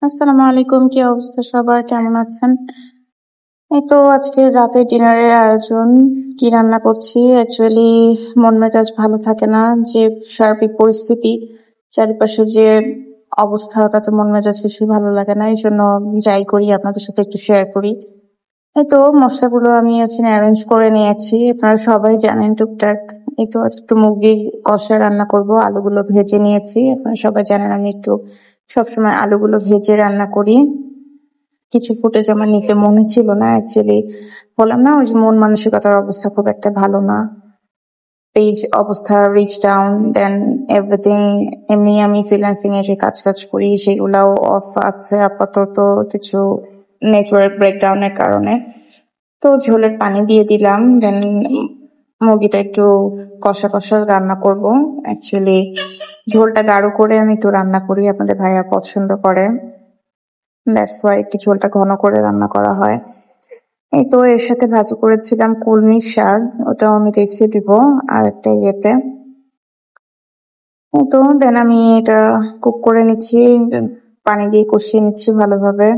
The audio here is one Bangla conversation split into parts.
আসসালামু আলাইকুম, কি অবস্থা সবার, কেমন আছেন? এই তো আজকে রাতে ডিনারের আয়োজন। কি রান্না করছি, অ্যাকচুয়ালি মন মেজাজ ভালো থাকে না, যে সার্বিক পরিস্থিতি, চারিপাশে যে অবস্থা, তাতে মন মেজাজ কিছুই ভালো লাগে না। এই জন্য যাই করি আপনাদের সাথে একটু শেয়ার করি। এই তো মশলাগুলো আমি এখানে অ্যারেঞ্জ করে নিয়েছি, আপনারা সবাই জানেন টুকটাক। এই তো আজ একটু মুরগির কষা রান্না করব, আলুগুলো ভেজে নিয়েছি। আপনারা সবাই জানেন আমি একটু সবসময় আলুগুলো ভেজে রান্না করি। কিছু ফুটেজ আমার নিতে মনে ছিল না, অ্যাকচুয়ালি বললাম না, ওই যে মন মানসিকতার অবস্থা খুব একটা ভালো না, পেজ অবস্থা রিচ ডাউন, দেন এভরিথিং। এমনি আমি ফ্রিল্যান্সিং এ যে কাজ টাজ করি সেগুলাও অফ আছে আপাতত, কিছু নেটওয়ার্ক ব্রেকডাউনের কারণে। তো ঝোলের পানি দিয়ে দিলাম, দেন মুরগিটা একটু কষা কষা রান্না করব। অ্যাকচুয়ালি ঝোলটা গাঢ় করে আমি একটু রান্না করি, আপনাদের ভাইয়া পছন্দ করে, দ্যাটস ওয়াই একটু ঝোলটা ঘন করে রান্না করা হয়। এই তো এর সাথে ভাজি করেছিলাম কলমির শাক, ওটাও আমি দেখিয়ে দিব আর একটা ইয়েতে। এই তো দেন আমি এটা কুক করে নিচ্ছি, পানি দিয়ে কষিয়ে নিচ্ছি ভালোভাবে।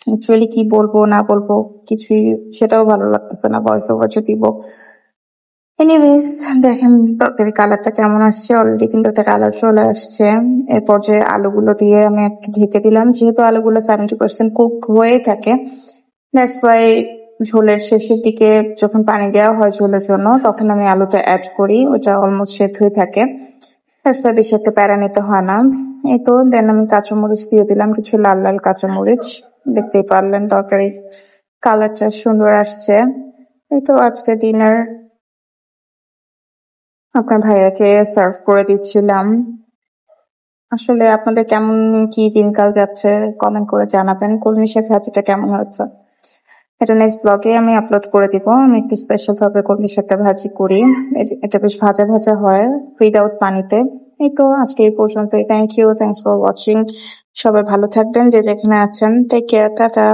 অ্যাকচুয়ালি কি বলবো না বলবো কিছুই সেটাও ভালো লাগতেছে না, ভয়েস ওভার যে দিব। এনিওয়েজ, দেখেন তরকারি কালারটা কেমন আসছে, অলরেডি কিন্তু একটা কালার চলে আসছে। এরপর যে আলুগুলো দিয়ে আমি একটু ঢেকে দিলাম, যেহেতু আলুগুলো 70% কুক হয়ে থাকে, দ্যাটস ওয়াই ঝোলের শেষের দিকে যখন পানি দেওয়া হয় ঝোলের জন্য, তখন আমি আলুটা অ্যাড করি, ওটা অলমোস্ট সেদ্ধ হয়ে থাকে। দ্যাটস ওয়াই বেশি একটা প্যারা নিতে হয় না। এই তো দেন আমি কাঁচামরিচ দিয়ে দিলাম, কিছু লাল লাল কাঁচামরিচ, দেখতেই পারলেন তরকারি কালারটা সুন্দর আসছে। এই তো আজকে ডিনার আপনার ভাইয়াকে সার্ভ করে দিচ্ছিলাম। আসলে আপনাদের কেমন কি দিনকাল যাচ্ছে কমেন্ট করে জানাবেন। কলমি শাক ভাজিটা কেমন হয়েছে, এটা নেক্সট ব্লগে আমি আপলোড করে দিব। আমি একটু স্পেশাল ভাবে কলমি শাকটা ভাজি করি, এটা বেশ ভাজা ভাজা হয় উইদাউট পানিতে। এই তো আজকে এই পর্যন্তই। Thanks for watching. সবাই ভালো থাকবেন যে যেখানে আছেন। Take care, tata.